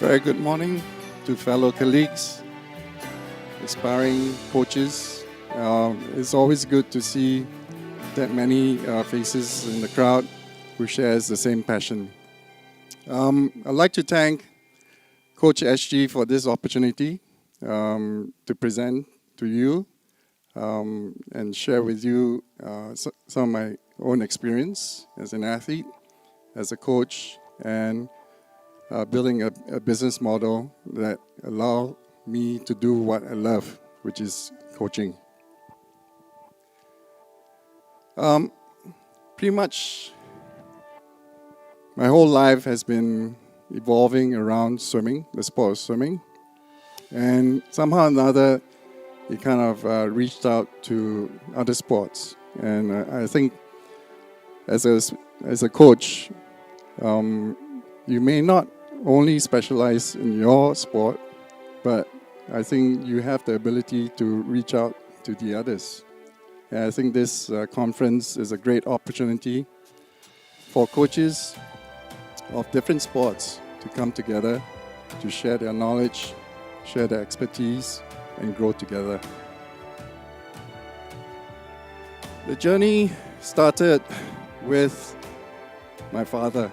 Very good morning to fellow colleagues, aspiring coaches. It's always good to see that many faces in the crowd who shares the same passion. I'd like to thank Coach SG for this opportunity to present to you and share with you some of my own experience as an athlete, as a coach, and building a business model that allow me to do what I love, which is coaching. Pretty much my whole life has been evolving around swimming, the sport of swimming. And somehow or another, it kind of reached out to other sports. And I think as a coach, you may not only specialize in your sport, but I think you have the ability to reach out to the others. And I think this conference is a great opportunity for coaches of different sports to come together, to share their knowledge, share their expertise, and grow together. The journey started with my father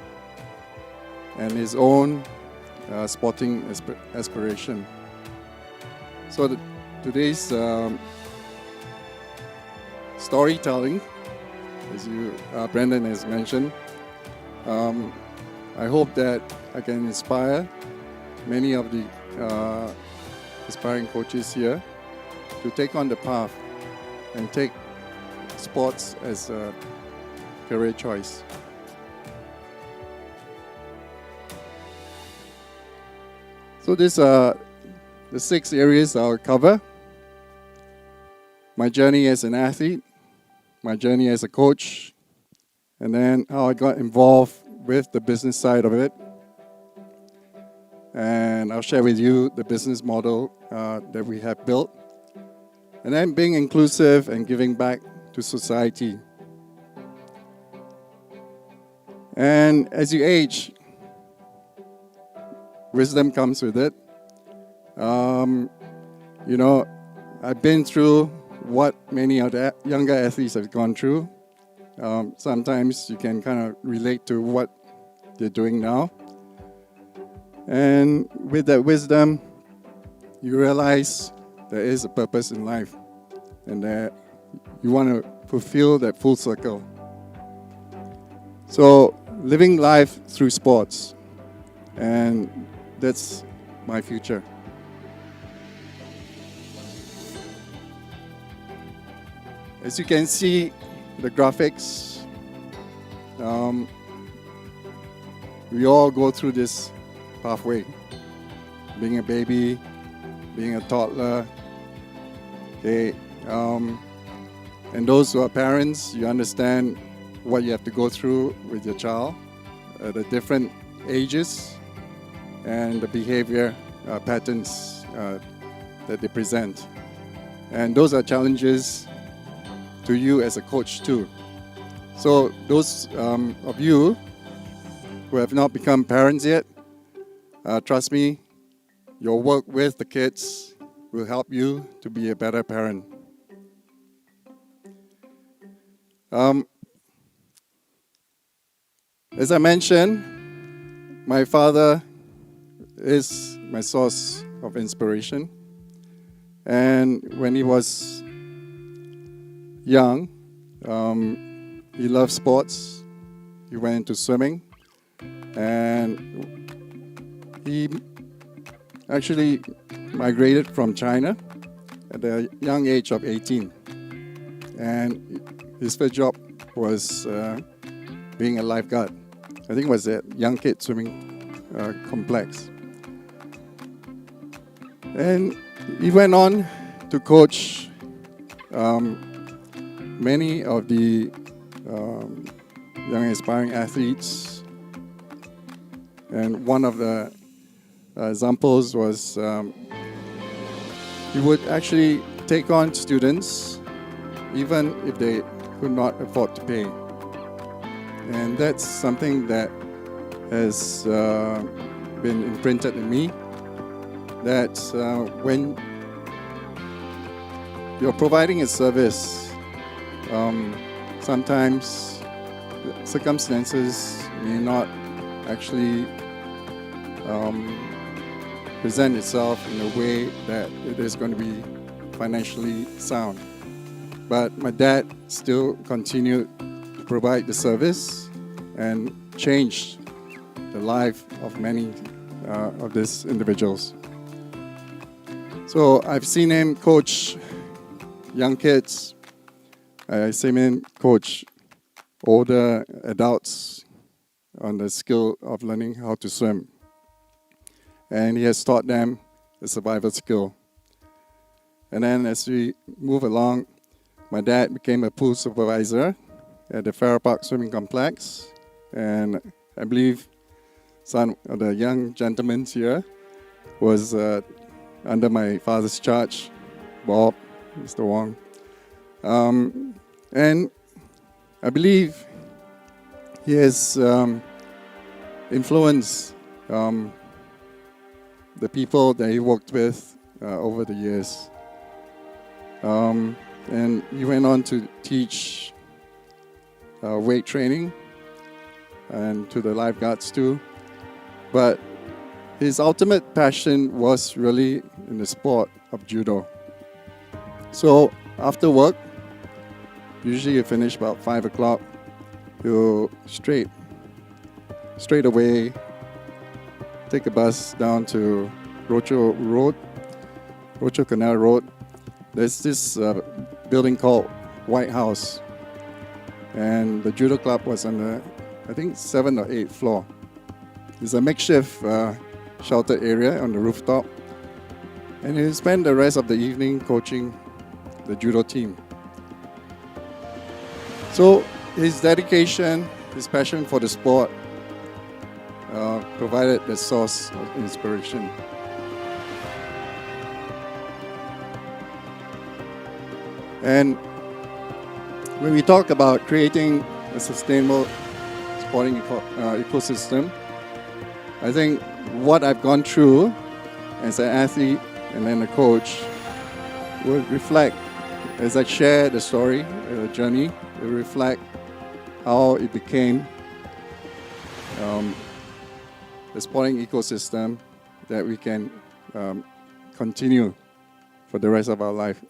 and his own sporting aspiration. So today's storytelling, as Brandon has mentioned, I hope that I can inspire many of the aspiring coaches here to take on the path and take sports as a career choice. So these are the 6 areas I'll cover. My journey as an athlete, my journey as a coach, and then how I got involved with the business side of it. And I'll share with you the business model that we have built. And then being inclusive and giving back to society. And as you age, wisdom comes with it. I've been through what many of the younger athletes have gone through. Sometimes you can kind of relate to what they're doing now. And with that wisdom, you realize there is a purpose in life and that you want to fulfill that full circle. So living life through sports, and that's my future. As you can see, the graphics, we all go through this pathway. Being a baby, being a toddler, okay, and those who are parents, you understand what you have to go through with your child, the different ages, and the behavior patterns that they present. And those are challenges to you as a coach too. So those of you who have not become parents yet, trust me, your work with the kids will help you to be a better parent. As I mentioned, my father is my source of inspiration. And when he was young, he loved sports. He went into swimming. And he actually migrated from China at a young age of 18. And his first job was being a lifeguard. I think it was a young kid swimming complex. And he went on to coach many of the young aspiring athletes. And one of the examples was he would actually take on students even if they could not afford to pay. And that's something that has been imprinted in me that when you're providing a service, sometimes circumstances may not actually present itself in a way that it is going to be financially sound. But my dad still continued to provide the service and changed the life of many of these individuals. So I've seen him coach young kids. I've seen him coach older adults on the skill of learning how to swim. And he has taught them the survival skill. And then as we move along, my dad became a pool supervisor at the Farrer Park Swimming Complex. And I believe some of the young gentlemen here was under my father's charge, Bob, Mr. Wong. And I believe he has influenced the people that he worked with over the years. And he went on to teach weight training and to the lifeguards too. But his ultimate passion was really in the sport of judo. So after work, usually you finish about 5 o'clock, he'll straight away take a bus down to Rocho Canal Road. There's this building called White House, and the judo club was on the, I think, 7th or 8th floor. It's a makeshift sheltered area on the rooftop, and he spent the rest of the evening coaching the judo team. So his dedication, his passion for the sport provided the source of inspiration. And when we talk about creating a sustainable sporting ecosystem, I think what I've gone through as an athlete and then a coach will reflect, as I share the story, the journey, it will reflect how it became a sporting ecosystem that we can continue for the rest of our life.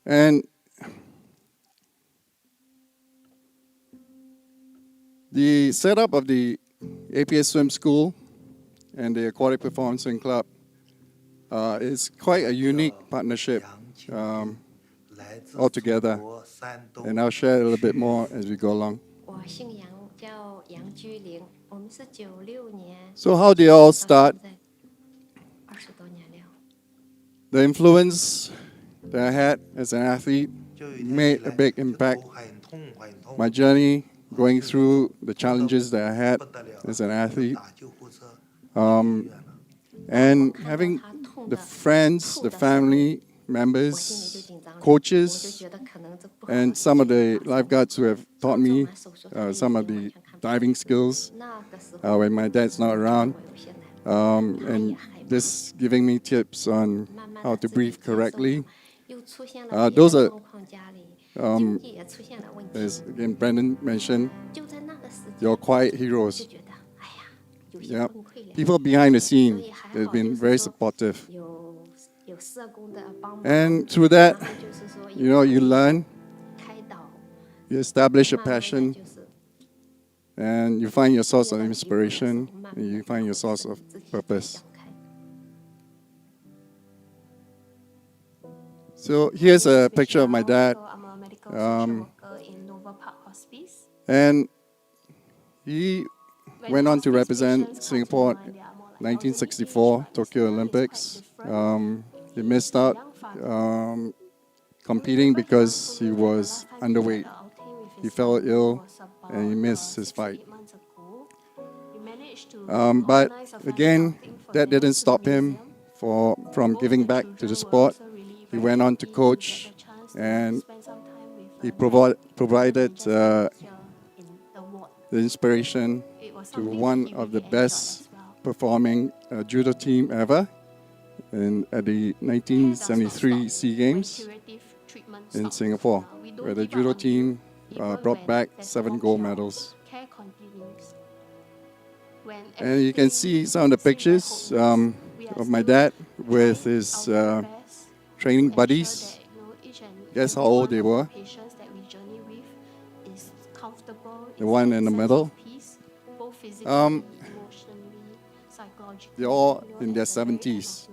And the setup of the APS Swim School and the Aquatic Performance Swim Club is quite a unique partnership altogether. And I'll share a little bit more as we go along. So how did it all start? The influence that I had as an athlete made a big impact. My journey going through the challenges that I had as an athlete, and having the friends, the family members, coaches, and some of the lifeguards who have taught me some of the diving skills when my dad's not around, and just giving me tips on how to breathe correctly. Those are, as again Brandon mentioned, your quiet heroes. Yeah, people behind the scene, they've been very supportive. And through that, you learn, you establish a passion, and you find your source of inspiration, and you find your source of purpose. So here's a picture of my dad. And he went on to represent Singapore 1964 Tokyo Olympics. He missed out competing because he was underweight. He fell ill and he missed his fight. But again, that didn't stop him from giving back to the sport. He went on to coach, and he provided the inspiration to one of the best performing judo team ever at the 1973 SEA Games in Singapore, where the judo team brought back 7 gold medals. And you can see some of the pictures of my dad with his training buddies. Guess how old they were? The one in the middle. They're all in their 70s.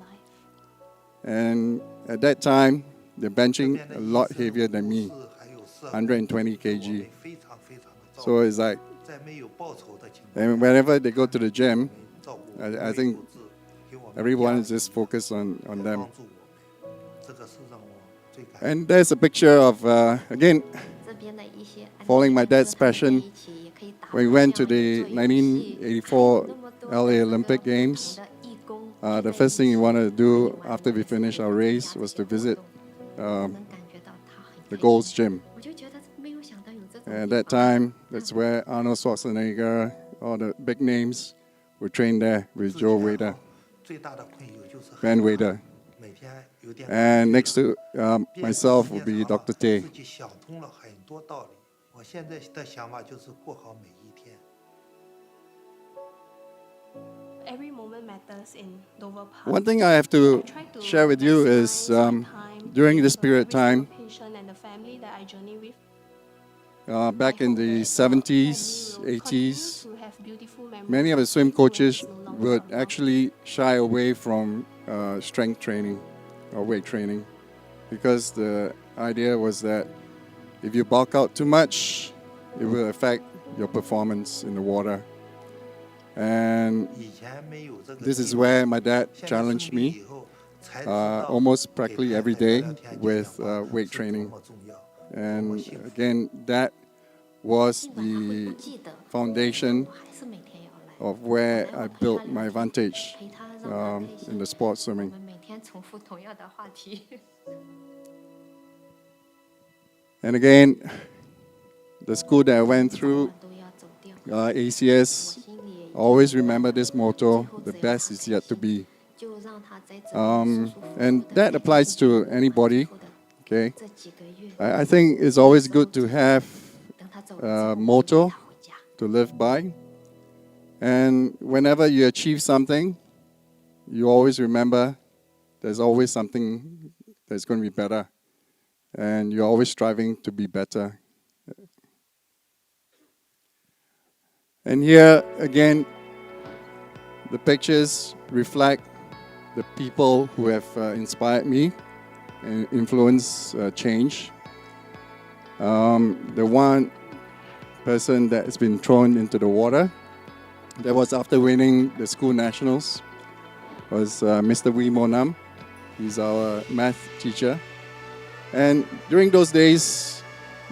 And at that time, they're benching a lot heavier than me, 120 kg. So it's like, and whenever they go to the gym, I think everyone is just focused on them. And there's a picture of, again, following my dad's passion. When we went to the 1984 LA Olympic Games, the first thing we wanted to do after we finished our race was to visit the Gold's Gym. And at that time, that's where Arnold Schwarzenegger, all the big names, were trained there with Joe Wader, Ben Wader. And next to myself will be Dr. Tay. Every moment matters in Dover Park. One thing I have to share with you is during this period of time, back in the 70s, 80s, many of the swim coaches would actually shy away from strength training or weight training because the idea was that if you bulk out too much, it will affect your performance in the water. And this is where my dad challenged me almost practically every day with weight training. And again, that was the foundation of where I built my advantage in the sports swimming. And again, the school that I went through, ACS, always remember this motto, the best is yet to be. And that applies to anybody, okay? I think it's always good to have a motto to live by. And whenever you achieve something, you always remember there's always something that's going to be better. And you're always striving to be better. And here, again, the pictures reflect the people who have inspired me and influenced change. The one person that has been thrown into the water, that was after winning the school nationals, was Mr. Wee Monam. He's our math teacher. And during those days,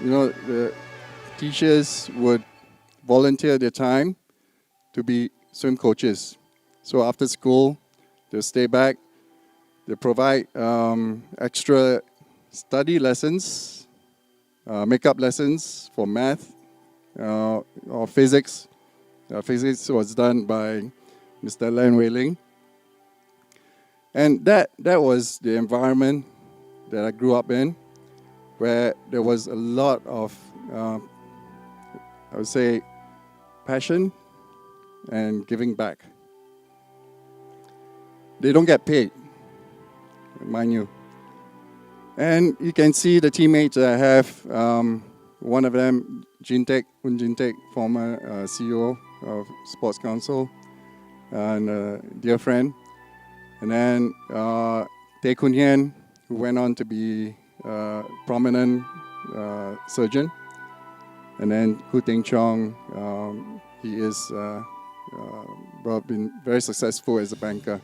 you know, the teachers would volunteer their time to be swim coaches. So after school, they'll stay back. They provide extra study lessons, makeup lessons for math or physics. Physics was done by Mr. Len Wei-Ling. And that was the environment that I grew up in, where there was a lot of, I would say, passion and giving back. They don't get paid, mind you. And you can see the teammates I have. One of them, Un Jin Tek, former CEO of Sports Council, and a dear friend. And then Tae Kun Hien, who went on to be a prominent surgeon. And then Hu Ting Chong, he is been very successful as a banker.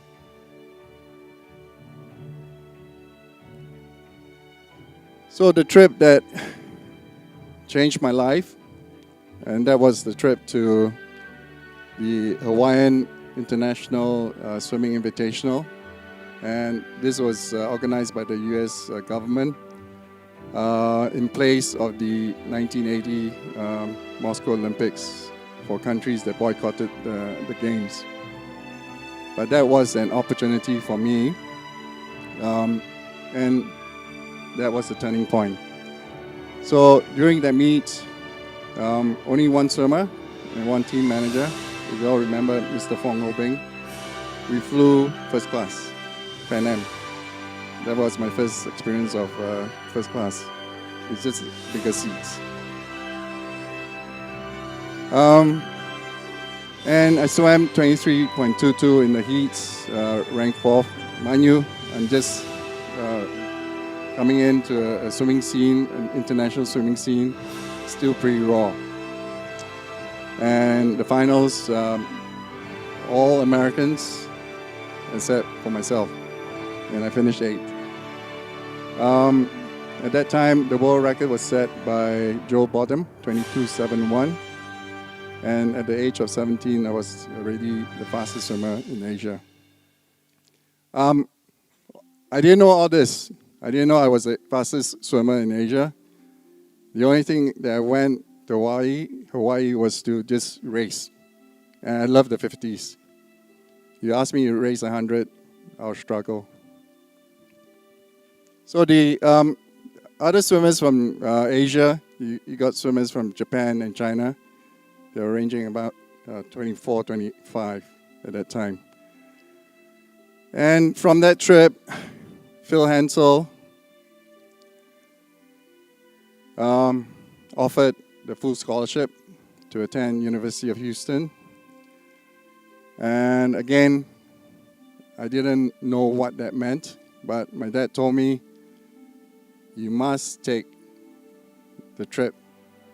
So the trip that changed my life, and that was the trip to the Hawaiian International Swimming Invitational. And this was organized by the US government in place of the 1980 Moscow Olympics. for countries that boycotted the games. But that was an opportunity for me, and that was the turning point. So during that meet, only one swimmer and one team manager. If you all remember Mr. Fong Ho Beng, we flew first class, Pan Am. That was my first experience of first class. It's just bigger seats. And I swam 23.22 in the heats, ranked 4th. Mind you, I'm just coming into a swimming scene, an international swimming scene, still pretty raw. And the finals, all Americans, except for myself, and I finished 8th. At that time, the world record was set by Joe Bottom, 22.71. And at the age of 17, I was already the fastest swimmer in Asia. I didn't know all this. I didn't know I was the fastest swimmer in Asia. The only thing that I went to Hawaii was to just race. And I love the 50s. You ask me to race 100, I'll struggle. So the other swimmers from Asia, you got swimmers from Japan and China. They were ranging about 24, 25 at that time. And from that trip, Phil Hansel offered the full scholarship to attend University of Houston. And again, I didn't know what that meant, but my dad told me, you must take the trip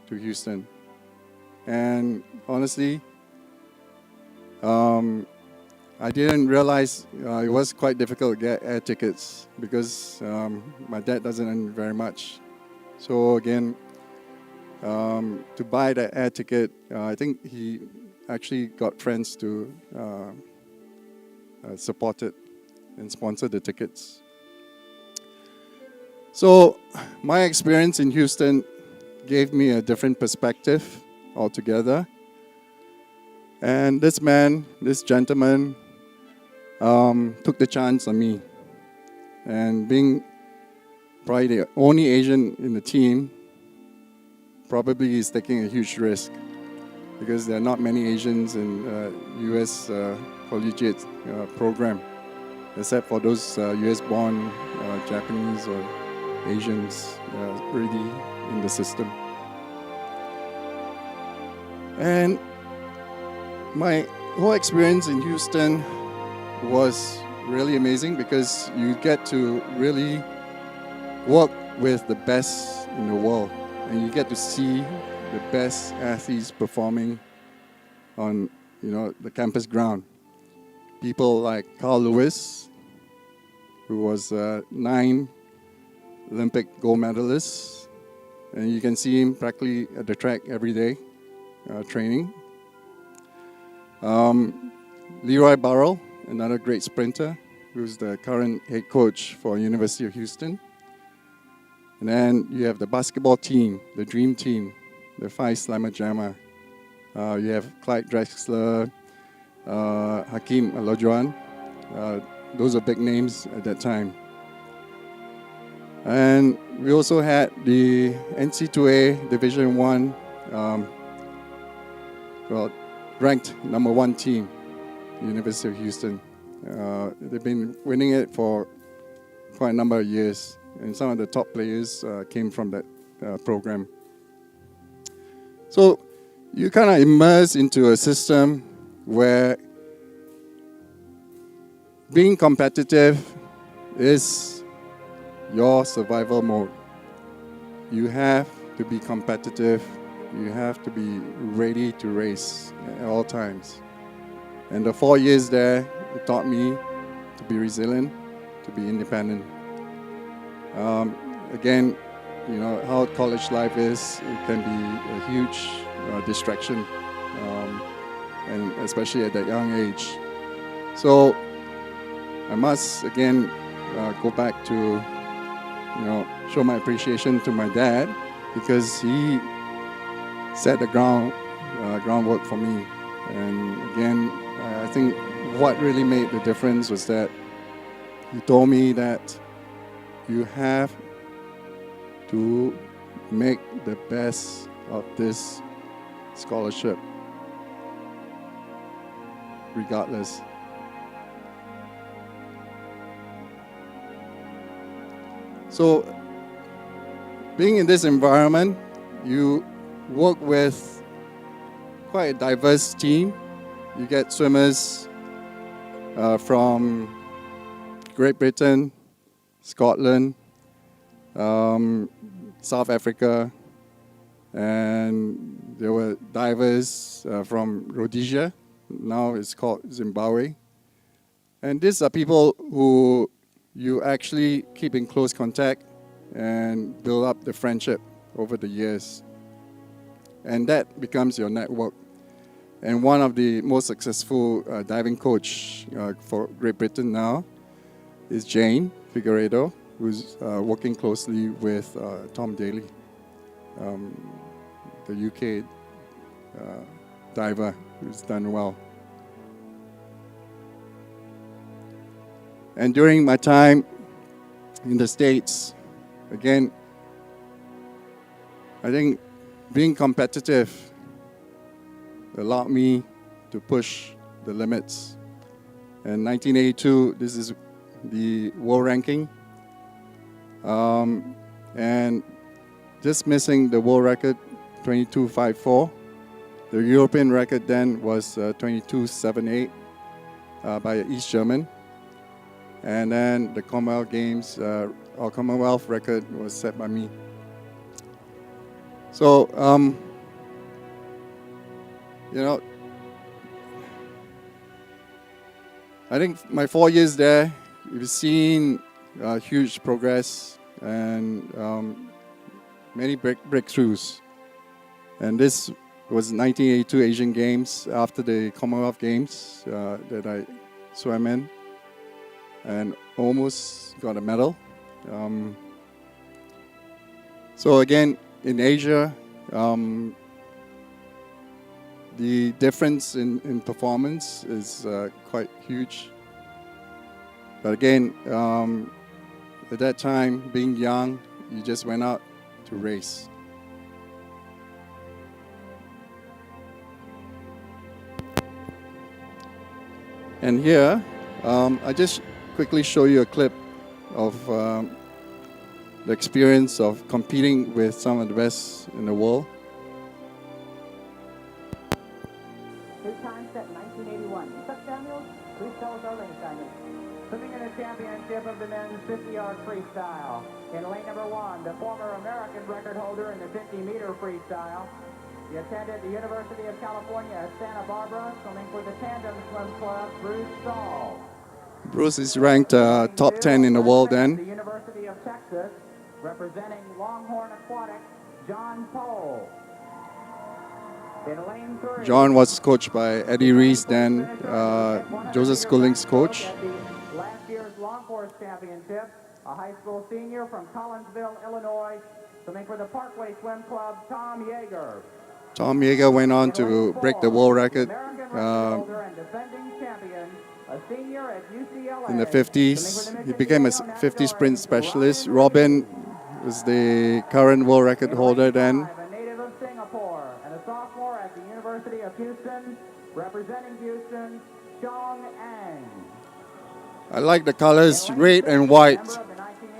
to Houston. And honestly, I didn't realize it was quite difficult to get air tickets because my dad doesn't earn very much. So again, to buy the air ticket, I think he actually got friends to support it and sponsor the tickets. So my experience in Houston gave me a different perspective altogether. And this man, this gentleman, took the chance on me. And being probably the only Asian in the team, probably he's taking a huge risk because there are not many Asians in U.S. collegiate program, except for those U.S.-born Japanese or Asians already in the system. And my whole experience in Houston was really amazing because you get to really work with the best in the world, and you get to see the best athletes performing on, the campus ground. People like Carl Lewis, who was 9 Olympic gold medalist, and you can see him practically at the track every day, training. Leroy Burrell, another great sprinter, who's the current head coach for University of Houston. And then you have the basketball team, the dream team, the 5 Slammer Jammer. You have Clyde Drexler, Hakeem Olajuwon. Those are big names at that time. And we also had the NC2A Division I, ranked number 1 team, University of Houston. They've been winning it for quite a number of years, and some of the top players came from that program. So you kind of immerse into a system where being competitive is your survival mode. You have to be competitive. You have to be ready to race at all times. And the 4 years there, it taught me to be resilient, to be independent. Again, how college life is, it can be a huge distraction, and especially at that young age. So I must, again, go back to show my appreciation to my dad, because he set the ground groundwork for me. And again, I think what really made the difference was that he told me that you have to make the best of this scholarship, regardless. So, being in this environment, you work with quite a diverse team. You get swimmers from Great Britain, Scotland, South Africa, and there were divers from Rhodesia. Now it's called Zimbabwe. And these are people who you actually keep in close contact and build up the friendship over the years. And that becomes your network. And one of the most successful diving coach for Great Britain now is Jane Figueiredo, who's working closely with Tom Daly, the UK diver who's done well. And during my time in the States, again, I think being competitive allowed me to push the limits. In 1982, this is the world ranking. And just missing the world record, 22.54. The European record then was 22.78 by an East German. And then the Commonwealth Games, our Commonwealth record was set by me. So, I think my 4 years there, we've seen huge progress and many breakthroughs. And this was 1982 Asian Games after the Commonwealth Games that I swam in and almost got a medal. So again, in Asia, the difference in performance is quite huge. But again, at that time, being young, you just went out to race. And here, I just quickly show you a clip of the experience of competing with some of the best in the world. His time set 1981. Chuck Samuels, please tell us our lane assignment. Swimming in the championship of the men's 50-yard freestyle. In lane number 1, the former American record holder in the 50-meter freestyle. He attended the University of California at Santa Barbara, swimming for the tandem swim club, Bruce Stahl. Bruce is ranked top 10 in the world then. The University of Texas, representing Longhorn Aquatic, John Pohl. In lane 3, John was coached by Eddie Reese, then Joseph Schooling's coach. Last year's long course championship, a high school senior from Collinsville, Illinois, swimming for the Parkway Swim Club, Tom Yeager. Tom Yeager went on to break the world record in the 50s. He became a 50 sprint specialist. Robin was the current world record holder then. A native of Singapore and a sophomore at the University of Houston, representing Houston, Siong. I like the colors, red and white,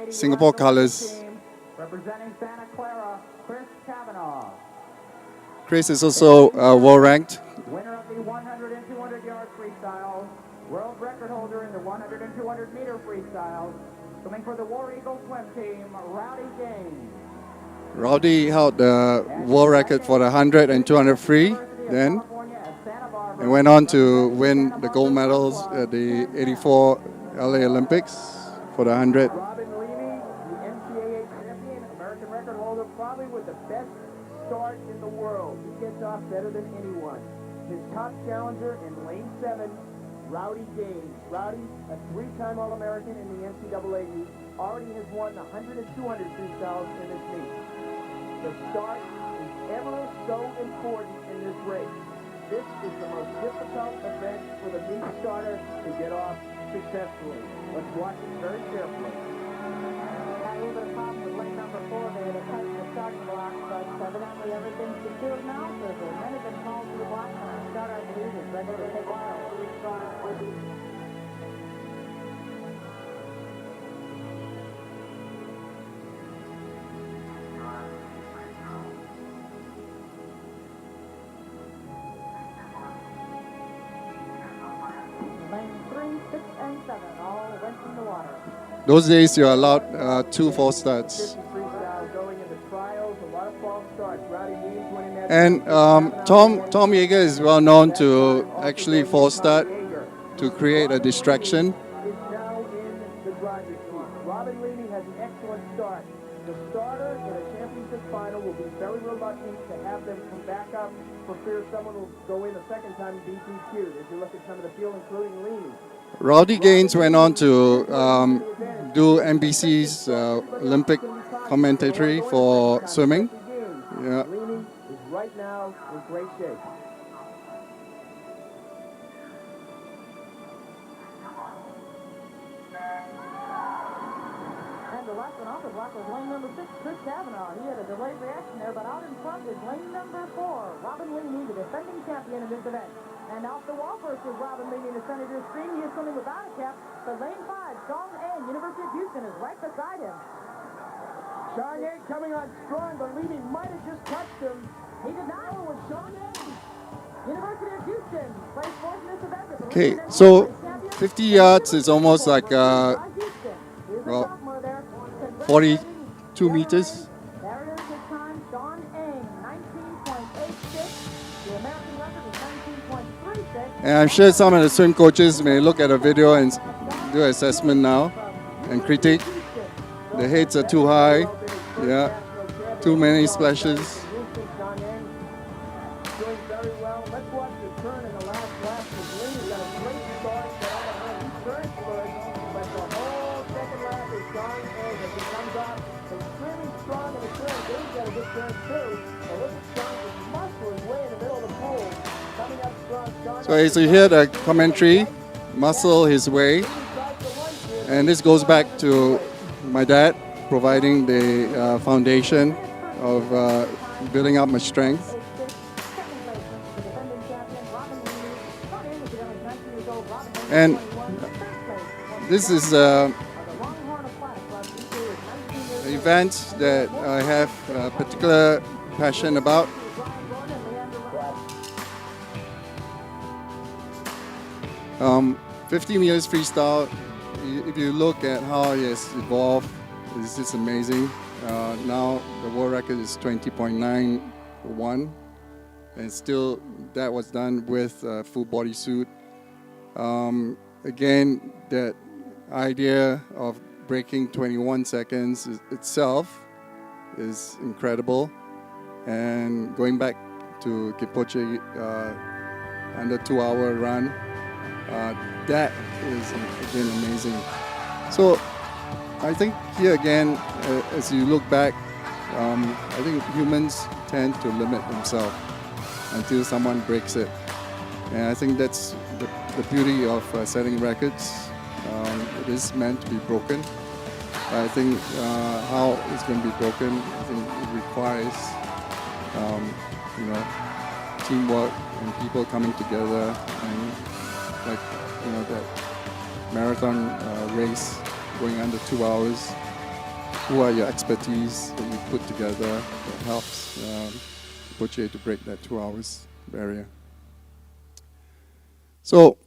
Singapore colors. Representing Santa Clara, Chris Kavanaugh. Chris is also world ranked. Winner of the 100 and 200 yard freestyle, world record holder in the 100 and 200 meter freestyle, swimming for the War Eagle swim team, Rowdy Gaines. Rowdy held the world record for the 100 and 200 free then, and went on to win the gold medals at the 84 LA Olympics for the 100. Robin Levy, the NCAA champion, American record holder, probably with the best start in the world. He gets off better than anyone. His top challenger in lane 7, Rowdy Gaines. Rowdy, a 3-time All-American in the NCAA meet, already has won the 100 and 200 freestyles in this meet. The start is ever so important in this race. This is the most difficult event for the meat starter to get off successfully. Let's watch it very carefully. Had a little bit of problem with lane number 4 there to tighten the starting block, but evidently everything's secured now, so the men have been called to the block, and our starter, I believe, is ready to take off. Lane 3, 6, and 7 all went in the water. Those days you're allowed 2 false starts. 50 freestyle going into trials, a lot of false starts. Rowdy Means winning that. And Tom Yeager is well known to actually false start to create a distraction. Is now in the driver's seat. Robin Leamy has an excellent start. The starter in a championship final will be very reluctant to have them come back up for fear someone will go in a second time and be DQ'd. As you look at some of the field, including Leamy. Rowdy Gaines went on to do NBC's Olympic commentary for swimming. Yeah. Leamy is right now in great shape. And the last one off the block was lane number 6, Chris Kavanaugh. He had a delayed reaction there, but out in front is lane number 4, Robin Leamy, the defending champion in this event. And off the wall first is Robin Leamy in the center of your screen. He is swimming without a cap, but lane 5, Siong, University of Houston, is right beside him. Chang coming on strong, but Leamy might have just touched him. He did not. Oh, it's Chang. University of Houston plays fourth in this event. The Okay, preliminary so champion, 50 yards is almost like by Houston. He is a well, sophomore there. 42 meters. There it is this time, Sean Eng, 19.86. The American record is 19.36. And I'm sure some of the swim coaches may look at a video and do assessment now and critique. The heads are too high. Yeah, too many splashes. Houston, Chang doing very well. Let's watch the turn in the last lap. Leamy got a great start. He turned good, but the whole second lap is Chang as he comes off extremely strong in the turn. He's got a good turn too. And look at Chang just muscling way in the middle of the pool. Coming up strong. Chang So as you hear the commentary, muscle his way. And this goes back to my dad providing the foundation of building up my strength. And this is an event that I have a particular passion about. 50 meters freestyle, if you look at how it has evolved, it's just amazing. Now the world record is 20.91, and still that was done with a full body suit. Again, that idea of breaking 21 seconds itself is incredible. And going back to Kipoche under 2-hour run, that is again amazing. So I think here again, as you look back, I think humans tend to limit themselves until someone breaks it. And I think that's the beauty of setting records. It is meant to be broken. I think how it's going to be broken, I think it requires teamwork and people coming together, and like that marathon race going under 2 hours. Who are your expertise that you put together that helps Kipoche to break that 2 hours barrier? So,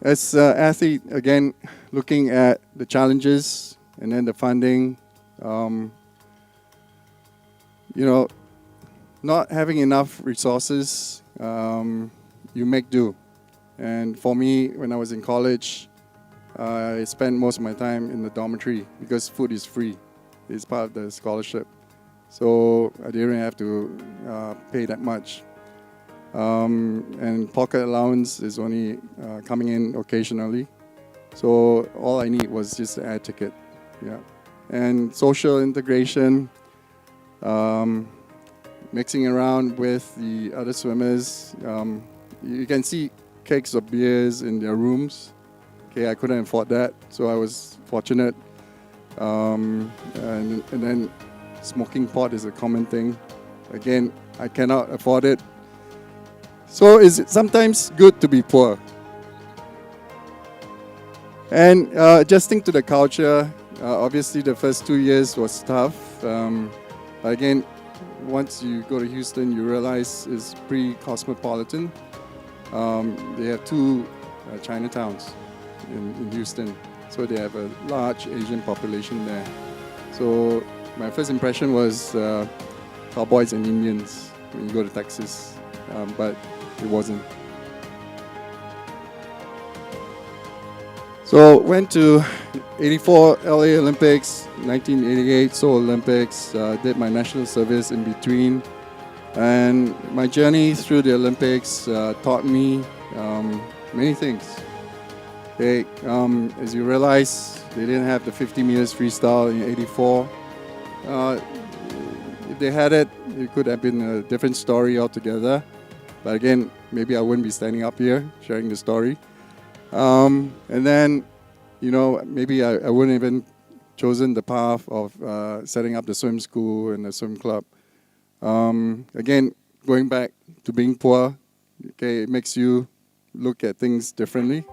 as an athlete, again, looking at the challenges and then the funding, not having enough resources, you make do. And for me, when I was in college, I spent most of my time in the dormitory because food is free. It's part of the scholarship. So I didn't have to pay that much. And pocket allowance is only coming in occasionally. So all I need was just an air ticket. Yeah. And social integration, mixing around with the other swimmers. You can see kegs of beers in their rooms. Okay, I couldn't afford that, so I was fortunate. And then smoking pot is a common thing. Again, I cannot afford it. So it's sometimes good to be poor. And adjusting to the culture, obviously the first 2 years was tough. Again, once you go to Houston, you realize it's pretty cosmopolitan. They have two Chinatowns in Houston, so they have a large Asian population there. So my first impression was cowboys and Indians when you go to Texas, but it wasn't. So went to 84 LA Olympics, 1988 Seoul Olympics, did my national service in between. And my journey through the Olympics taught me many things. Okay, as you realize, they didn't have the 50 meters freestyle in 84. If they had it, it could have been a different story altogether. But again, maybe I wouldn't be standing up here sharing the story. And then, maybe I wouldn't even chosen the path of setting up the swim school and the swim club. Again, going back to being poor, okay, it makes you look at things differently.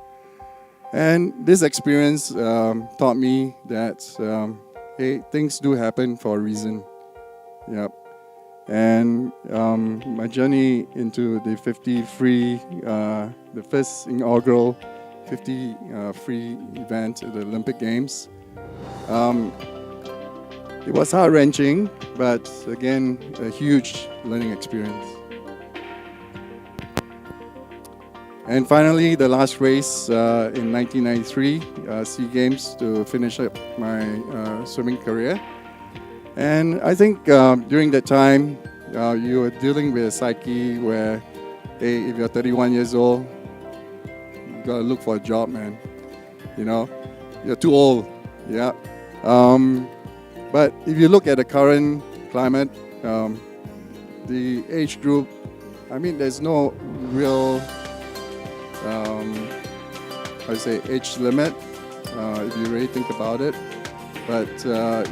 And this experience taught me that, hey, things do happen for a reason. Yep. And my journey into the 50 free, the first inaugural 50 free event at the Olympic Games. It was heart-wrenching, but again, a huge learning experience. And finally, the last race in 1993, SEA Games, to finish up my swimming career. And I think during that time, you were dealing with a psyche where, hey, if you're 31 years old, you gotta look for a job, man. You're too old. Yeah. But if you look at the current climate, the age group, there's no real, age limit, if you really think about it. But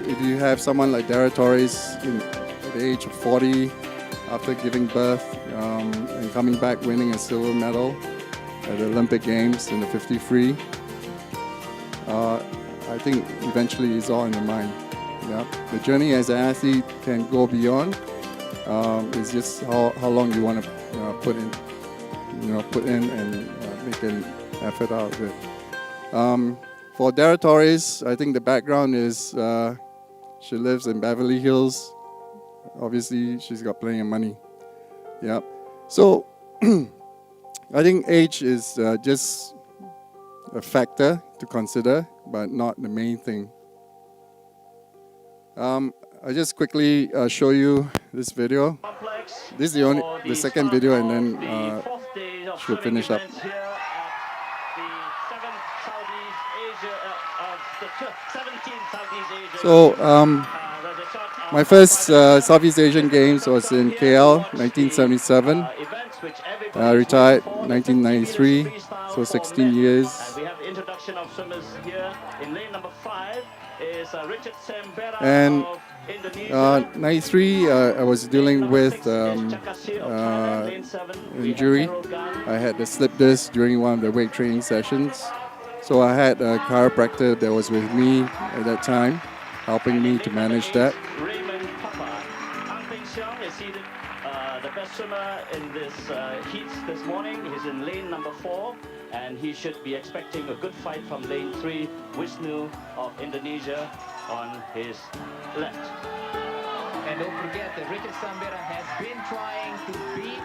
if you have someone like Dara Torres at the age of 40, after giving birth and coming back winning a silver medal at the Olympic Games in the 50 free, I think eventually it's all in the mind. Yeah, the journey as an athlete can go beyond. It's just how long you want to put in and make an effort out of it. For Dara Torres, I think the background is she lives in Beverly Hills. Obviously, she's got plenty of money. Yeah, so I think age is just a factor to consider, but not the main thing. I'll just quickly show you this video. This is the second video, and then she'll finish up. So my first Southeast Asian Games was in KL, 1977. Retired 1993, so 16 years. We have the introduction of swimmers here in lane number 5. Is Richard Sembera and of Indonesia. 93, I was dealing with injury. I had the slip disc during one of the weight training sessions. So I had a chiropractor that was with me at that time, helping me to manage that. Raymond Papa. Peng Siong is seated, the best swimmer in this heats this morning. He's in lane number 4. And he should be expecting a good fight from lane 3, Wisnu of Indonesia on his left. And don't forget that Richard Sambera has been trying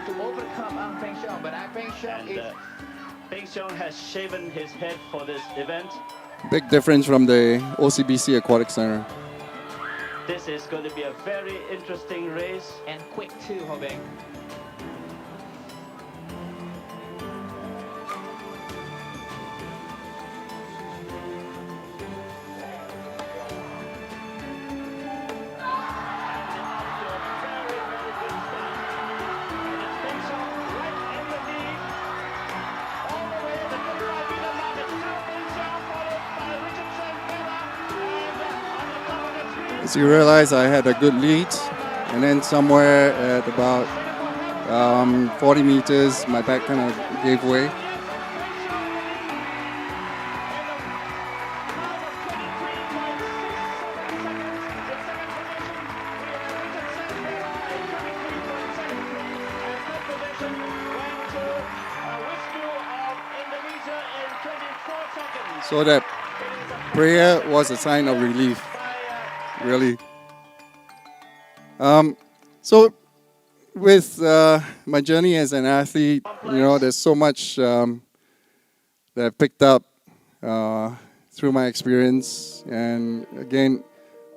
to overcome Peng Siong, but Peng Siong is... Peng Siong has shaven his head for this event. Big difference from the OCBC Aquatic Center. This is going to be a very interesting race. And quick too, Ho Beng. once you realize I had a good lead, and then somewhere at about 40 meters, my back kind of gave way. So that prayer was a sign of relief, really. So with my journey as an athlete, there's so much that I've picked up through my experience, and again,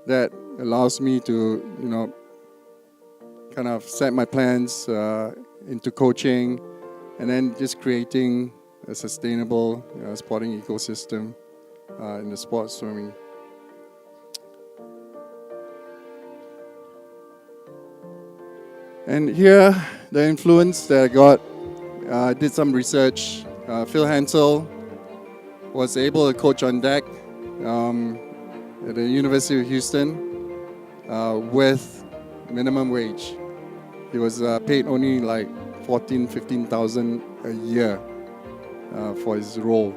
that allows me to, kind of set my plans into coaching, and then just creating a sustainable sporting ecosystem in the sport of swimming. And here, the influence that I got, I did some research. Phil Hansel was able to coach on deck at the University of Houston with minimum wage. He was paid only like $15,000 a year for his role.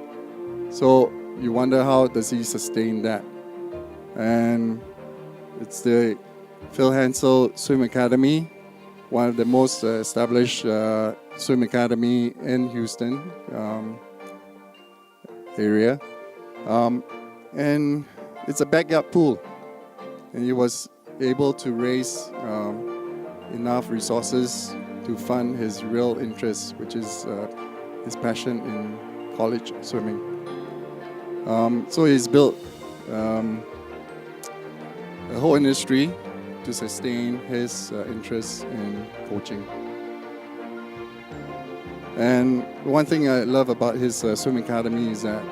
So you wonder, how does he sustain that? And it's the Phil Hansel Swim Academy, one of the most established swim academy in Houston area. And it's a backyard pool. And he was able to raise enough resources to fund his real interest, which is his passion in college swimming. So he's built a whole industry to sustain his interest in coaching. And one thing I love about his swim academy is that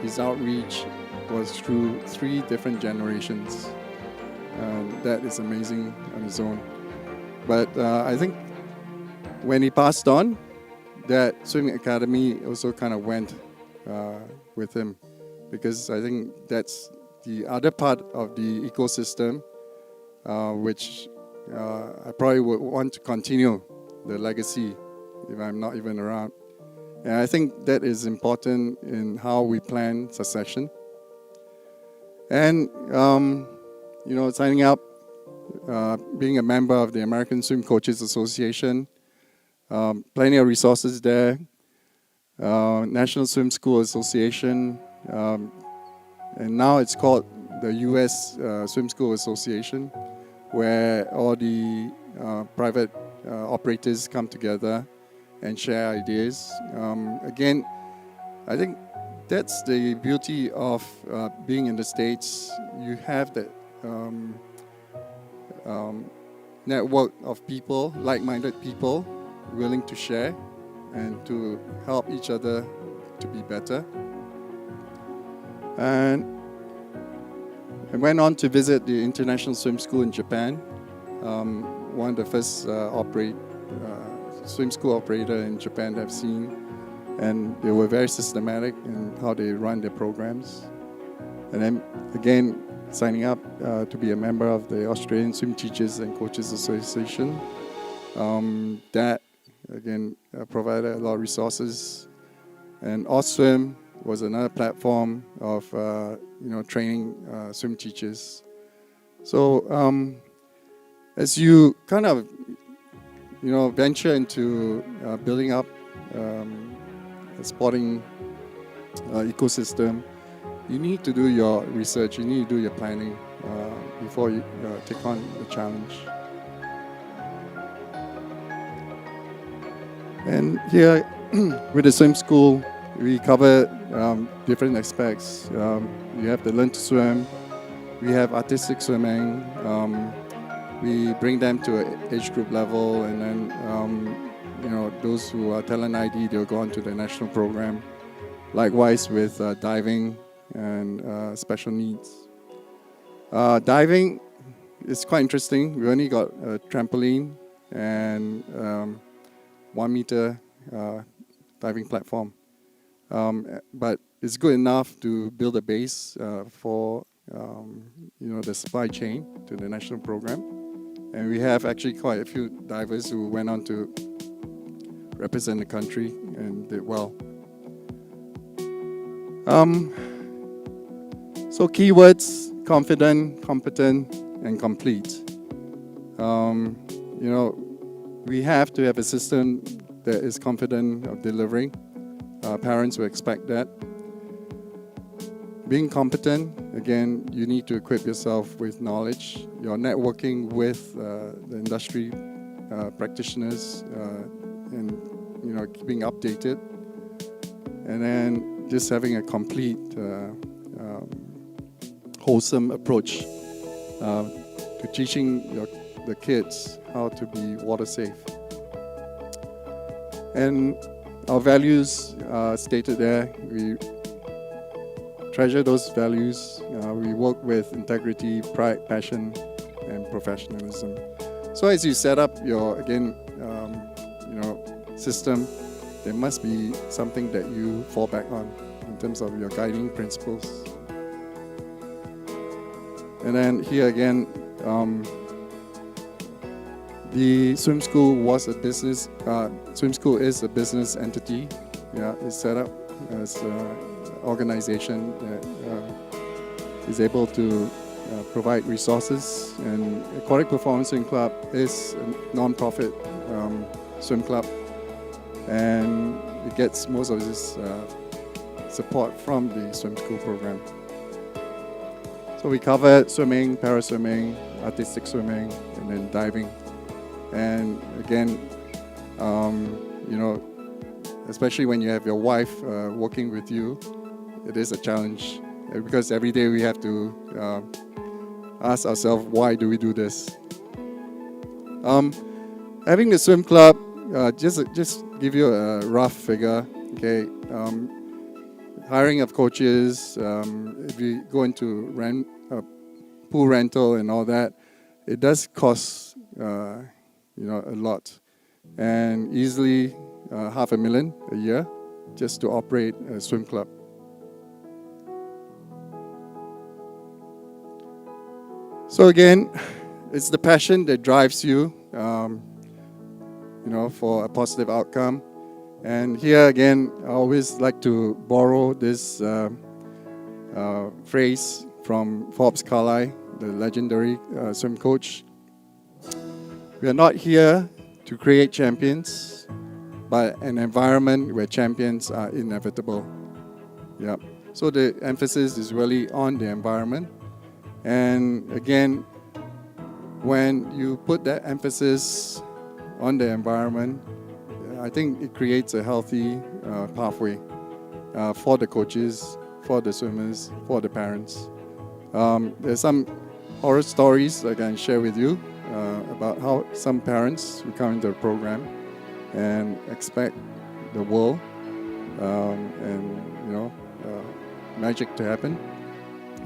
his outreach was through 3 different generations. That is amazing on its own. But I think when he passed on, that swimming academy also kind of went with him, because I think that's the other part of the ecosystem which I probably would want to continue the legacy if I'm not even around. And I think that is important in how we plan succession. And, signing up, being a member of the American Swim Coaches Association, plenty of resources there, National Swim School Association, and now it's called the U.S. Swim School Association, where all the private operators come together and share ideas. Again, I think that's the beauty of being in the States. You have that network of people, like-minded people, willing to share and to help each other to be better. And I went on to visit the International Swim School in Japan, one of the first swim school operator in Japan that I've seen. And they were very systematic in how they run their programs. And then again, signing up to be a member of the Australian Swim Teachers and Coaches Association. That again provided a lot of resources. And AusSwim was another platform of training swim teachers. So as you kind of venture into building up a sporting ecosystem, you need to do your research, you need to do your planning before you take on the challenge. And here with the swim school, we cover different aspects. We have the Learn to Swim, we have artistic swimming, we bring them to an age group level, and then those who are talent ID, they'll go on to the national program. Likewise with diving and special needs. Diving is quite interesting. We only got a trampoline and 1 meter diving platform. But it's good enough to build a base for the supply chain to the national program. And we have actually quite a few divers who went on to represent the country and did well. So keywords: confident, competent, and complete. We have to have a system that is confident of delivering. Parents will expect that. Being competent, again, you need to equip yourself with knowledge. You're networking with the industry practitioners and keeping updated. And then just having a complete, wholesome approach to teaching the kids how to be water safe. And our values are stated there. We treasure those values. We work with integrity, pride, passion, and professionalism. So as you set up your, system, there must be something that you fall back on in terms of your guiding principles. And then here again, the swim school was a business. Swim school is a business entity. Yeah, it's set up as an organization that is able to provide resources. And Aquatic Performance Swim Club is a non-profit swim club, and it gets most of its support from the swim school program. So we cover swimming, para-swimming, artistic swimming, and then diving. And again, especially when you have your wife working with you, it is a challenge because every day we have to ask ourselves, why do we do this? Having the swim club, just give you a rough figure. Okay, hiring of coaches. If you go into pool rental and all that, it does cost a lot, and easily $500,000 a year just to operate a swim club. So again, it's the passion that drives you, for a positive outcome. And here again, I always like to borrow this phrase from Forbes Carlyle, the legendary swim coach. We are not here to create champions, but an environment where champions are inevitable. Yeah. So the emphasis is really on the environment. And again, when you put that emphasis on the environment, I think it creates a healthy pathway for the coaches, for the swimmers, for the parents. There's some horror stories I can share with you about how some parents who come into the program and expect the world magic to happen.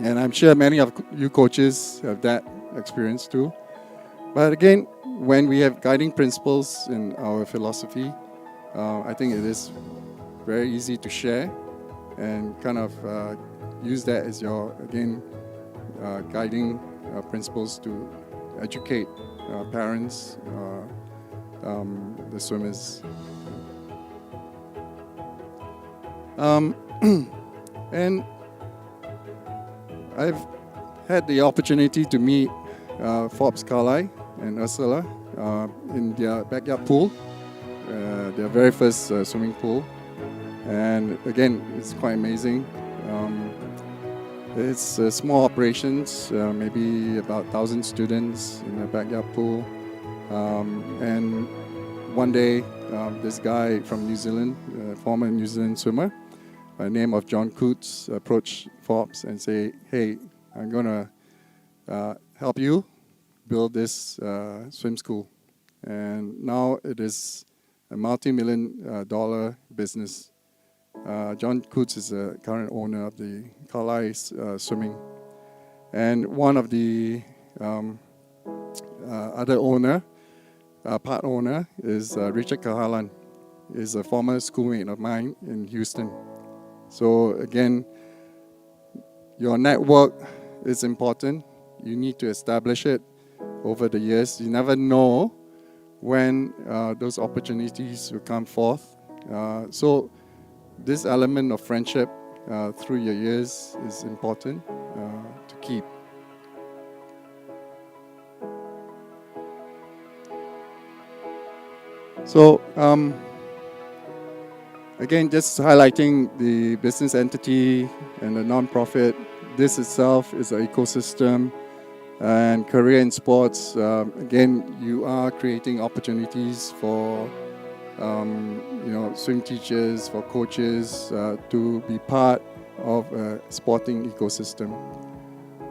And I'm sure many of you coaches have that experience too. But again, when we have guiding principles in our philosophy, I think it is very easy to share and kind of use that as your, again, guiding principles to educate parents, the swimmers. And I've had the opportunity to meet Forbes Carlyle and Ursula in their backyard pool, their very first swimming pool. And again, it's quite amazing. It's small operations, maybe about 1,000 students in a backyard pool. And one day, this guy from New Zealand, former New Zealand swimmer, by the name of John Coots, approached Forbes and say, "Hey, I'm going to help you build this swim school." And now it is a multi-million-dollar business. John Coots is the current owner of the Carlyle Swimming. And one of the other owner, part owner, is Richard Kahalan. Is a former schoolmate of mine in Houston. So again, your network is important. You need to establish it over the years. You never know when those opportunities will come forth. So this element of friendship through your years is important to keep. So again, just highlighting the business entity and the non-profit. This itself is an ecosystem, and career in sports. Again, you are creating opportunities for swim teachers, for coaches to be part of a sporting ecosystem.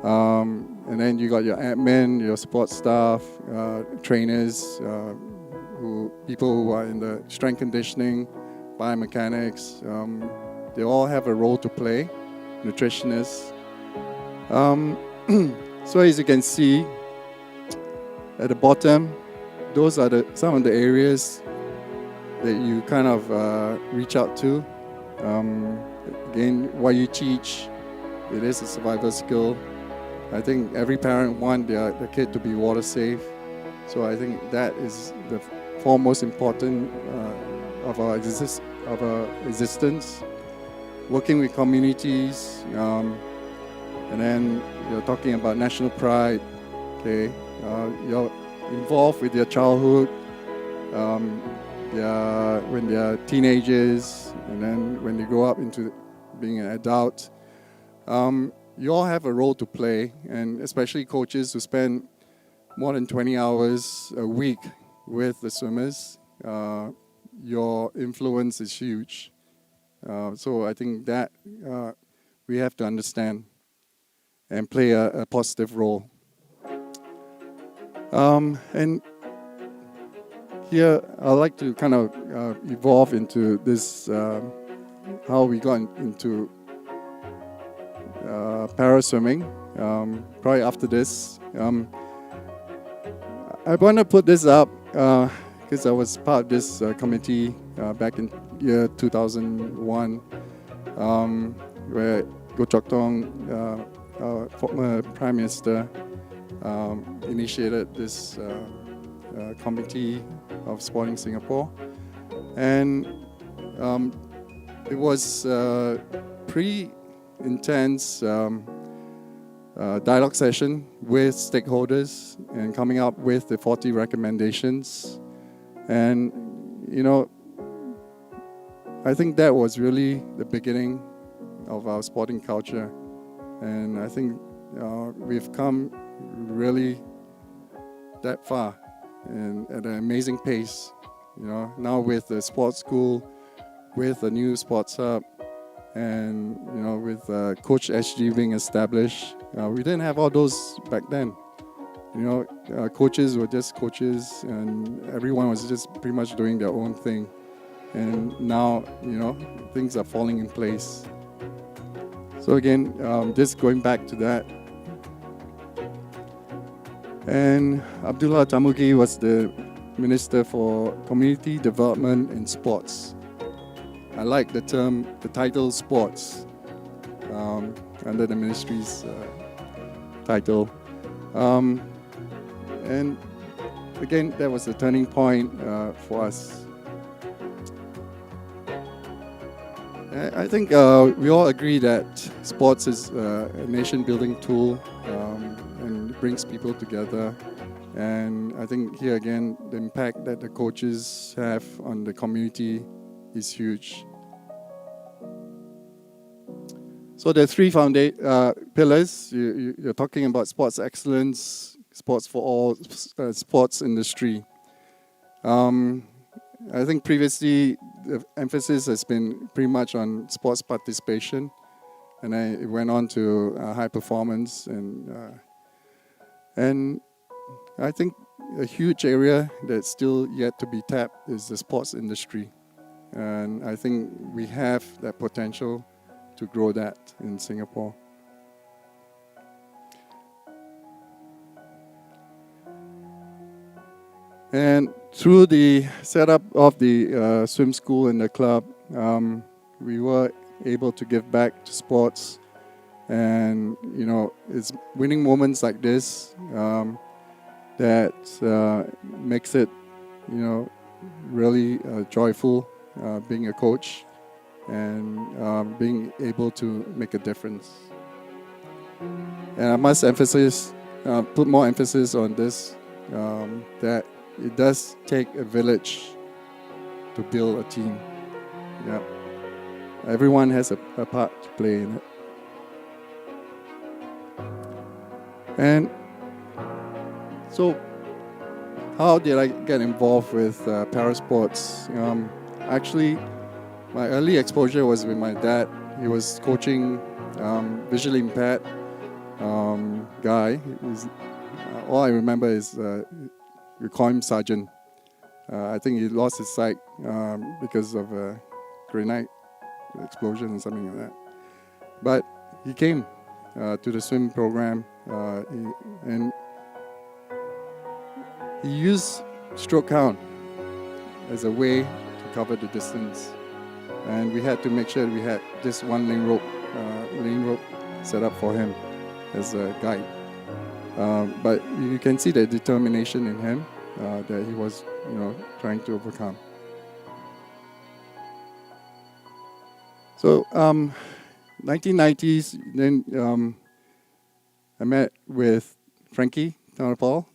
And then you got your admin, your sports staff, trainers, people who are in the strength conditioning, biomechanics. They all have a role to play. Nutritionists. So as you can see at the bottom, those are some of the areas that you kind of reach out to. Again, what you teach, it is a survival skill. I think every parent wants their kid to be water safe. So I think that is the foremost important of our existence. Working with communities, and then you're talking about national pride. Okay, you're involved with their childhood, when they're teenagers, and then when they grow up into being an adult. You all have a role to play, and especially coaches who spend more than 20 hours a week with the swimmers. Your influence is huge. So I think that we have to understand and play a positive role. And here I'd like to kind of evolve into this, how we got into para-swimming, probably after this. I want to put this up because I was part of this committee back in year 2001, where Goh Chok Tong, former Prime Minister, initiated this committee of Sporting Singapore. And it was pretty intense dialogue session with stakeholders and coming up with the 40 recommendations. And, I think that was really the beginning of our sporting culture. And I think we've come really that far and at an amazing pace. Now with the sports school, with the new sports hub, and with Coach SG being established, we didn't have all those back then. Coaches were just coaches, and everyone was just pretty much doing their own thing. And now, things are falling in place. So again, just going back to that. And Abdullah Tamugi was the Minister for Community Development and Sports. I like the title sports under the ministry's title. And again, that was the turning point for us. I think we all agree that sports is a nation-building tool and brings people together. And I think here again, the impact that the coaches have on the community is huge. So there are three pillars. You're talking about sports excellence, sports for all, sports industry. I think previously the emphasis has been pretty much on sports participation, and it went on to high performance, and I think a huge area that's still yet to be tapped is the sports industry, and I think we have that potential to grow that in Singapore. And through the setup of the swim school and the club, we were able to give back to sports And it's winning moments like this that makes it really joyful being a coach and being able to make a difference. And I must put more emphasis on this, that it does take a village to build a team. Yeah. Everyone has a part to play in it. And so, how did I get involved with para sports? Actually, my early exposure was with my dad. He was coaching visually impaired guy. All I remember is we call him Sergeant. I think he lost his sight because of a grenade explosion or something like that. But he came to the swim program and he used stroke count as a way to cover the distance. And we had to make sure we had this one lane rope set up for him as a guide. But you can see the determination in him that he was, trying to overcome. So, 1990s, then I met with Frankie Thanapal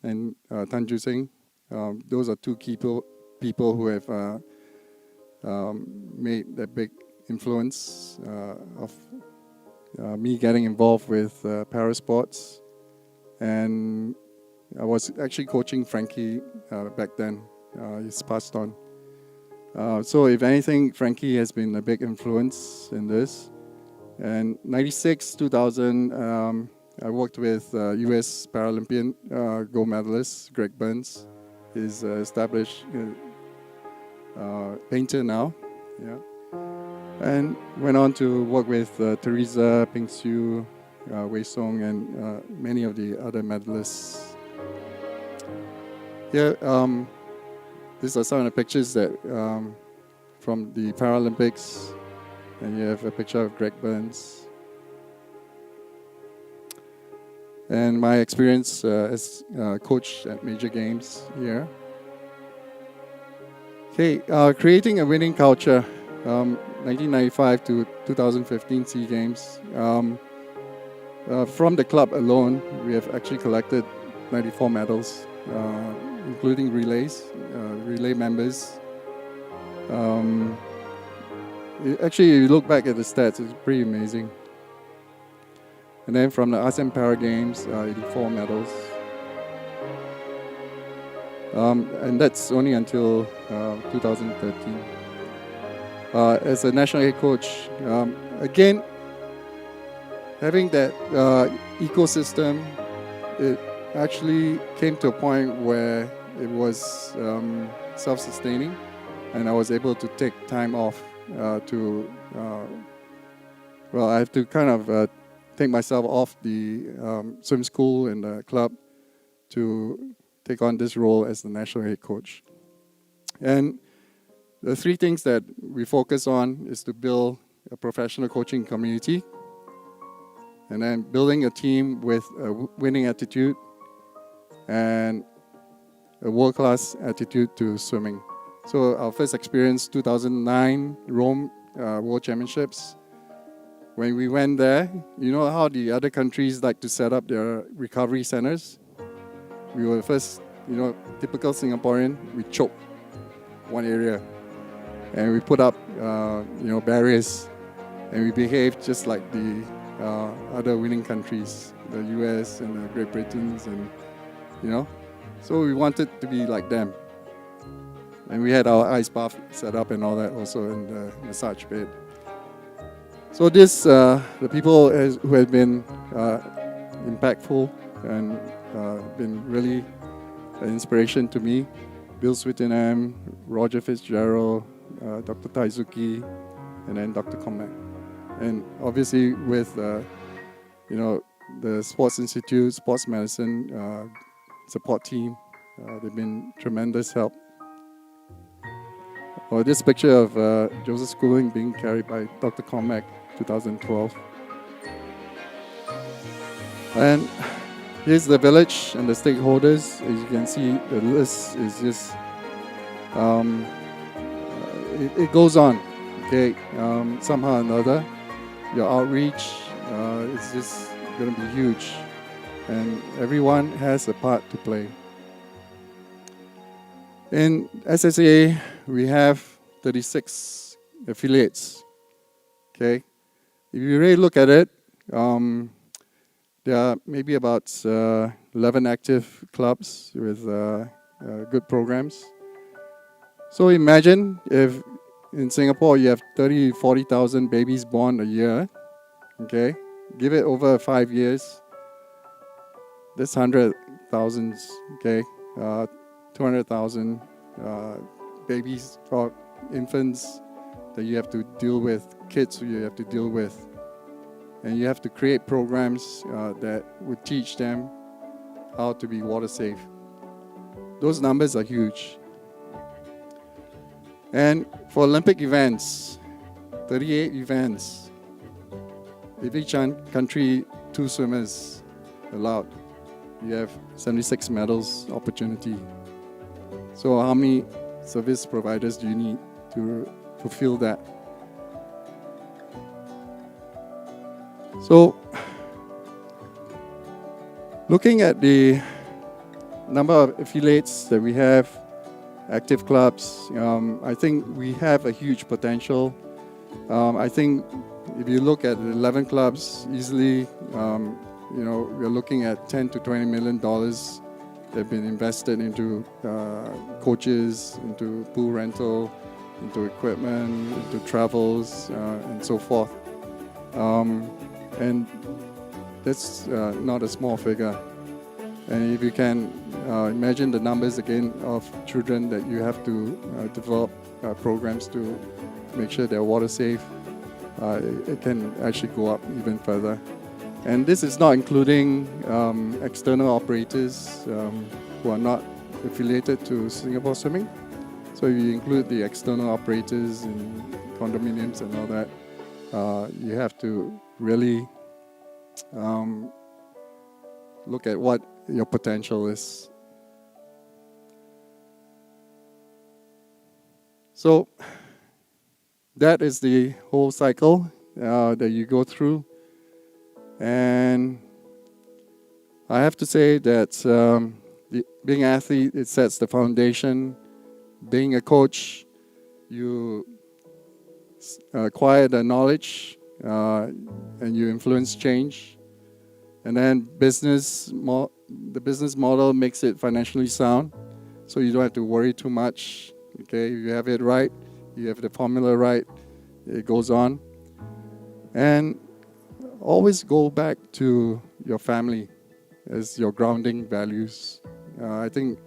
and Tan Ju Sing. Those are two people who have made a big influence of me getting involved with para sports. And I was actually coaching Frankie back then. He's passed on. So if anything, Frankie has been a big influence in this. And 96, 2000, I worked with U.S. Paralympian gold medalist Greg Burns. He's established painter now. Yeah. And went on to work with Teresa, Peng, Wei Song, and many of the other medalists. Here, these are some of the pictures that from the Paralympics, and you have a picture of Greg Burns. And my experience as coach at major games here. Okay, creating a winning culture, 1995 to 2015 SEA Games. From the club alone, we have actually collected 94 medals, including relay members. Actually, if you look back at the stats, it's pretty amazing. And then from the ASEAN Para Games, 84 medals. And that's only until 2013. As a national head coach, again, having that ecosystem, it actually came to a point where it was self-sustaining, and I was able to take time off I have to kind of take myself off the swim school and the club to take on this role as the national head coach. And the three things that we focus on is to build a professional coaching community, and then building a team with a winning attitude and a world-class attitude to swimming. So our first experience, 2009 Rome World Championships. When we went there, you know how the other countries like to set up their recovery centers? We were first, typical Singaporean, we choked one area. And we put up, barriers. And we behaved just like the other winning countries, the US and the Great Britain, and, So we wanted to be like them. And we had our ice bath set up and all that also in the massage bed. So this, the people who have been impactful and been really an inspiration to me, Bill Swittenham, Roger Fitzgerald, Dr. Taizuki, and then Dr. Comac. And obviously with, the Sports Institute, Sports Medicine support team, they've been tremendous help. Or this picture of Joseph Schooling being carried by Dr. Comac, 2012. And here's the village and the stakeholders. As you can see, the list is just, it goes on. Okay, somehow or another, your outreach is just going to be huge. And everyone has a part to play. In SSA, we have 36 affiliates. Okay, if you really look at it, there are maybe about 11 active clubs with good programs. So imagine if in Singapore you have 30, 40,000 babies born a year. Okay, give it over 5 years. That's 100,000. Okay, 200,000 babies or infants that you have to deal with, kids who you have to deal with. And you have to create programs that would teach them how to be water safe. Those numbers are huge. And for Olympic events, 38 events. If each country, 2 swimmers allowed, you have 76 medals opportunity. So how many service providers do you need to fulfill that? So, looking at the number of affiliates that we have, active clubs, I think we have a huge potential. I think if you look at the 11 clubs, easily, we're looking at $10 to $20 million that have been invested into coaches, into pool rental, into equipment, into travels, and so forth. And that's not a small figure. And if you can imagine the numbers again of children that you have to develop programs to make sure they're water safe, it can actually go up even further. And this is not including external operators who are not affiliated to Singapore Swimming. So if you include the external operators in condominiums and all that, you have to really look at what your potential is. So that is the whole cycle that you go through. And I have to say that being an athlete, it sets the foundation. Being a coach, you acquire the knowledge and you influence change. And then the business model makes it financially sound, so you don't have to worry too much. Okay, if you have it right, you have the formula right, it goes on. And always go back to your family as your grounding values. I think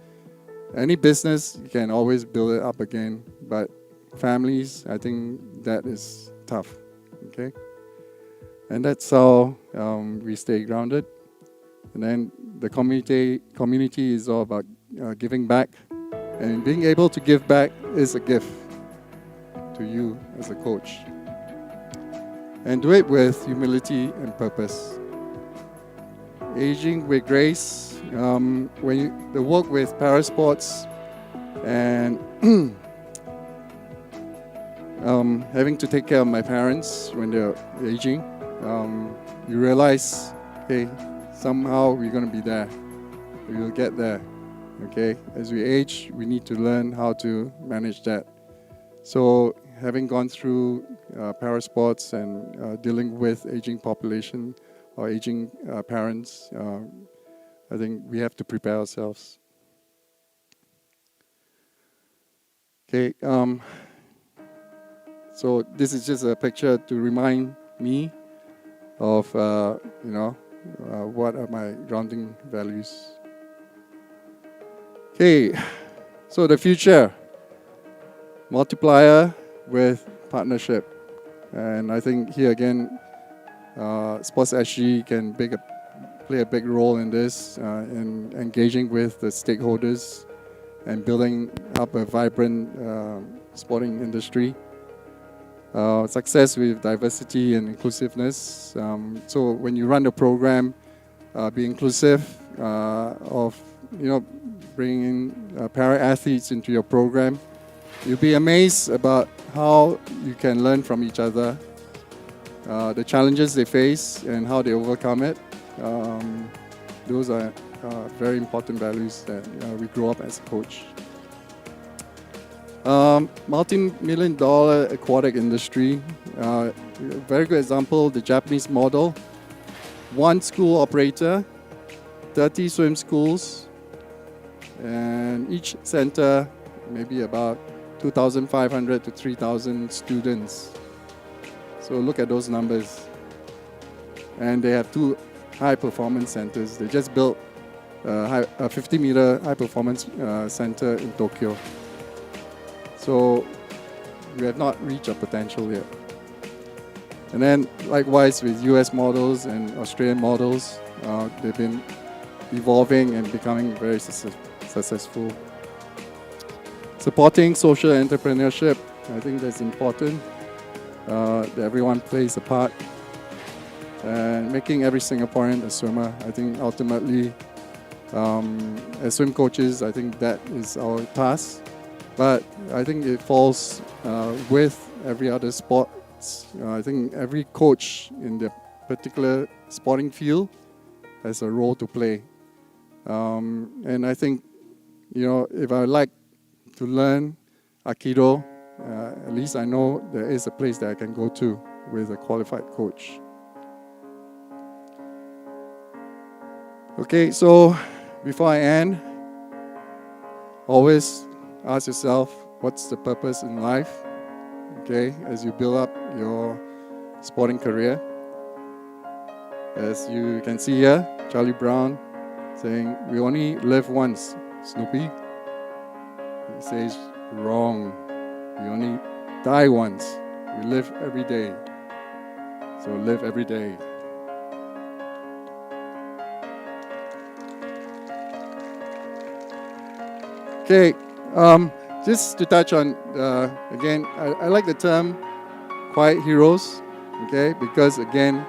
any business, you can always build it up again, but families, I think that is tough. Okay, and that's how we stay grounded. And then the community is all about giving back, and being able to give back is a gift to you as a coach. And do it with humility and purpose. Aging with grace. The work with parasports and having to take care of my parents when they're aging, you realize, hey, somehow we're going to be there. We will get there. Okay? As we age, we need to learn how to manage that. So, having gone through parasports and dealing with aging population or aging parents, I think we have to prepare ourselves. Okay, so this is just a picture to remind me of, what are my grounding values. Okay, so the future, multiplier with partnership. And I think here again, Sports SG can play a big role in this, in engaging with the stakeholders and building up a vibrant sporting industry. Success with diversity and inclusiveness. So when you run the program, be inclusive, of bringing in para athletes into your program. You'll be amazed about how you can learn from each other, the challenges they face and how they overcome it. Those are very important values that we grow up as a coach. Multi-million dollar aquatic industry. Very good example, the Japanese model. One school operator, 30 swim schools, and each center maybe about 2,500 to 3,000 students. So look at those numbers. And they have 2 high-performance centers. They just built a 50-meter high-performance center in Tokyo. So we have not reached our potential yet. And then likewise with US models and Australian models, they've been evolving and becoming very successful. Supporting social entrepreneurship, I think that's important. That everyone plays a part. And making every Singaporean a swimmer. I think ultimately, as swim coaches, I think that is our task. But I think it falls with every other sport. I think every coach in the particular sporting field has a role to play. And I think, if I like to learn Aikido, at least I know there is a place that I can go to with a qualified coach. Okay, so before I end, always ask yourself, what's the purpose in life? Okay, as you build up your sporting career. As you can see here, Charlie Brown saying, we only live once, Snoopy. He says, wrong. We only die once. We live every day. So live every day. Okay, just to touch on, again, I like the term quiet heroes, okay, because again,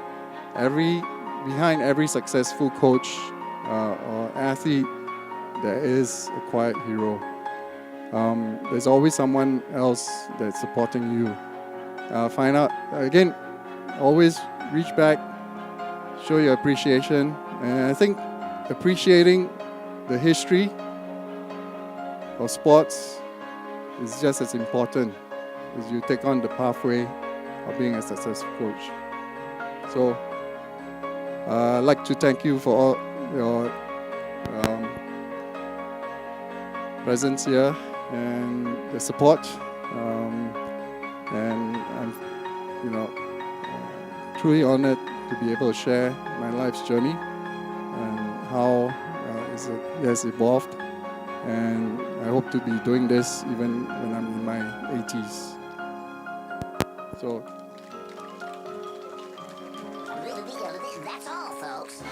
behind every successful coach or athlete, there is a quiet hero. There's always someone else that's supporting you. Find out, again, always reach back, show your appreciation, and I think appreciating the history of sports is just as important as you take on the pathway of being a successful coach. So, I'd like to thank you for all your presence here and the support. And I'm, truly honored to be able to share my life's journey and how it has evolved. And I hope to be doing this even when I'm in my 80s. So, That's all, folks.